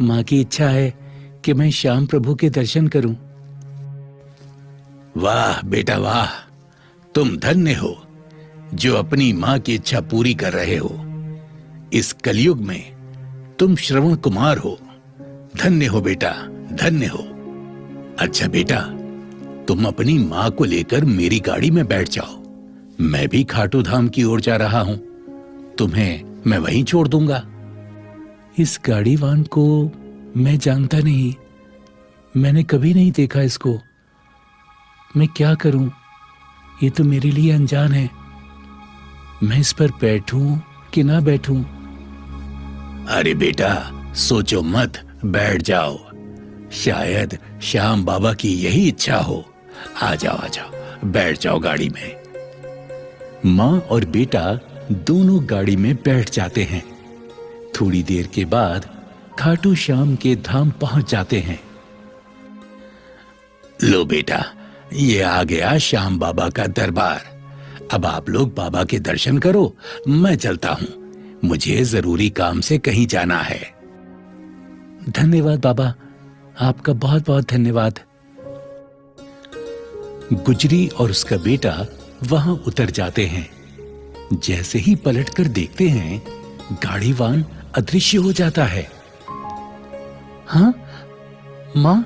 माँ की इच्छा है कि मैं श्याम प्रभु के दर्शन करूं। वाह बेटा वाह, तुम धन्य हो जो अपनी माँ की इच्छा पूरी कर रहे हो। इस कलयुग में तुम श्रवण कुमार हो। धन्य हो बेटा, धन्य हो। अच्छा बेटा, तुम अपनी माँ को लेकर मेरी गाड़ी में बैठ जाओ। मैं भी खाटू धाम की ओर जा रहा हूं। तुम्हें मैं वहीं छोड़ दूंगा। इस गाड़ीवान को मैं जानता नहीं, मैंने कभी नहीं देखा इसको। मैं क्या करूं, ये तो मेरे लिए अनजान है। मैं इस पर बैठूं कि ना बैठूं? अरे बेटा, सोचो मत, बैठ जाओ। शायद श्याम बाबा की यही इच्छा हो। आ जाओ, बैठ जाओ गाड़ी में। माँ और बेटा दोनों गाड़ी में बैठ जाते हैं। थोड़ी देर के बाद खाटू श्याम के धाम पहुंच जाते हैं। लो बेटा, ये आ गया श्याम बाबा का दरबार। अब आप लोग बाबा के दर्शन करो, मैं चलता हूं। मुझे जरूरी काम से कहीं जाना है। धन्यवाद बाबा, आपका बहुत बहुत धन्यवाद। गुजरी और उसका बेटा वहां उतर जाते हैं। जैसे ही पलटकर देखते हैं, गाड़ीवान अदृश्य हो जाता है। हाँ, माँ,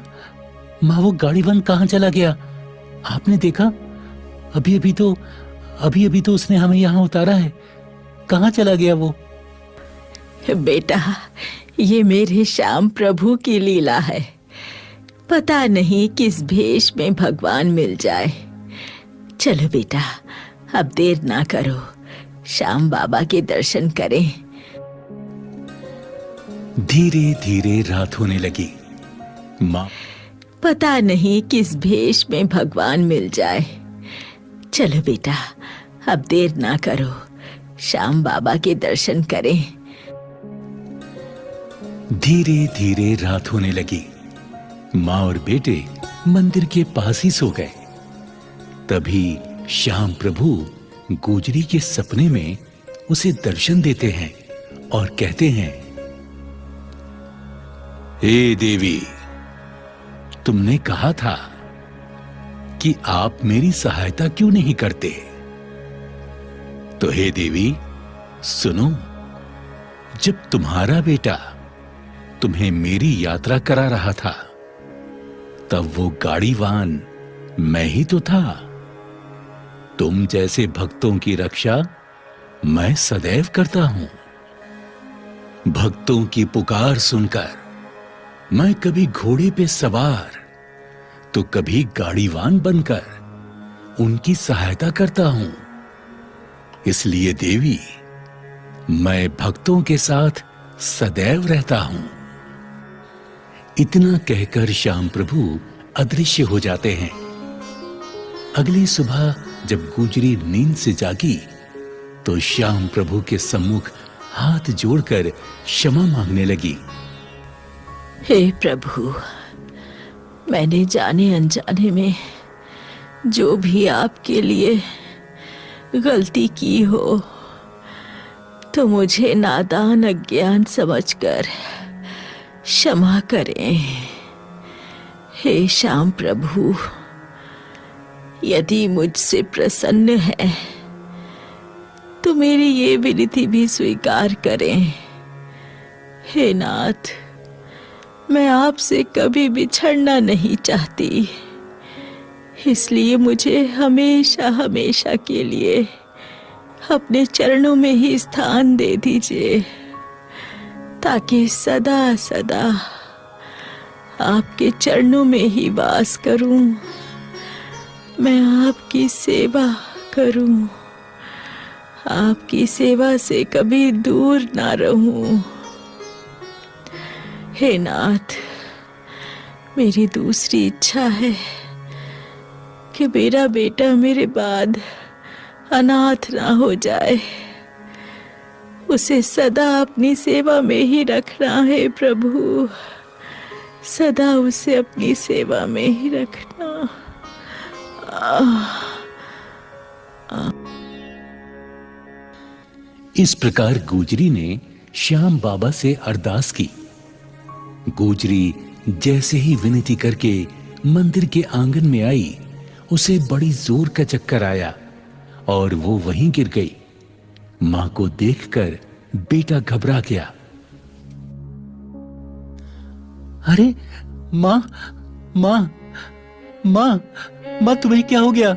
वो गाड़ीवान कहां चला गया? आपने देखा? अभी अभी तो उसने हमें यहां उतारा है। कहां चला गया वो? बेटा, ये मेरे श्याम प्रभु की लीला है। पता नहीं किस भेष में भगवान मिल जाए। चलो बेटा, अब देर ना करो, श्याम बाबा के दर्शन करें। धीरे धीरे रात होने लगी। माँ, पता नहीं किस भेष में भगवान मिल जाए। चलो बेटा, अब देर ना करो, श्याम बाबा के दर्शन करें। धीरे धीरे रात होने लगी। माँ और बेटे मंदिर के पास ही सो गए। तभी श्याम प्रभु गुजरी के सपने में उसे दर्शन देते हैं और कहते हैं, हे देवी, तुमने कहा था कि आप मेरी सहायता क्यों नहीं करते? तो हे देवी, सुनो, जब तुम्हारा बेटा तुम्हें मेरी यात्रा करा रहा था, तब वो गाड़ीवान मैं ही तो था। तुम जैसे भक्तों की रक्षा मैं सदैव करता हूं। भक्तों की पुकार सुनकर मैं कभी घोड़े पे सवार तो कभी गाड़ीवान बनकर उनकी सहायता करता हूं। इसलिए देवी, मैं भक्तों के साथ सदैव रहता हूं। इतना कहकर श्याम प्रभु अदृश्य हो जाते हैं। अगली सुबह जब गुजरी नींद से जागी तो श्याम प्रभु के सम्मुख हाथ जोड़कर क्षमा मांगने लगी। हे प्रभु, मैंने जाने अनजाने में जो भी आपके लिए गलती की हो तो मुझे नादान अज्ञान समझकर क्षमा करें। हे श्याम प्रभु, यदि मुझसे प्रसन्न है तो मेरी ये विनती भी स्वीकार करें। हे नाथ, मैं आपसे कभी बिछड़ना नहीं चाहती, इसलिए मुझे हमेशा हमेशा के लिए अपने चरणों में ही स्थान दे दीजिए, ताकि सदा सदा आपके चरणों में ही वास करूं। मैं आपकी सेवा करूं, आपकी सेवा से कभी दूर ना रहूं। हे नाथ, मेरी दूसरी इच्छा है कि मेरा बेटा मेरे बाद अनाथ ना हो जाए। उसे सदा अपनी सेवा में ही रखना है प्रभु, सदा उसे अपनी सेवा में ही रखना। इस प्रकार गुजरी ने श्याम बाबा से अरदास की। गुजरी जैसे ही विनती करके मंदिर के आंगन में आई, उसे बड़ी जोर का चक्कर आया और वो वहीं गिर गई। मां को देखकर बेटा घबरा गया। अरे मां, मां, मां, मां, तुम्हें क्या हो गया?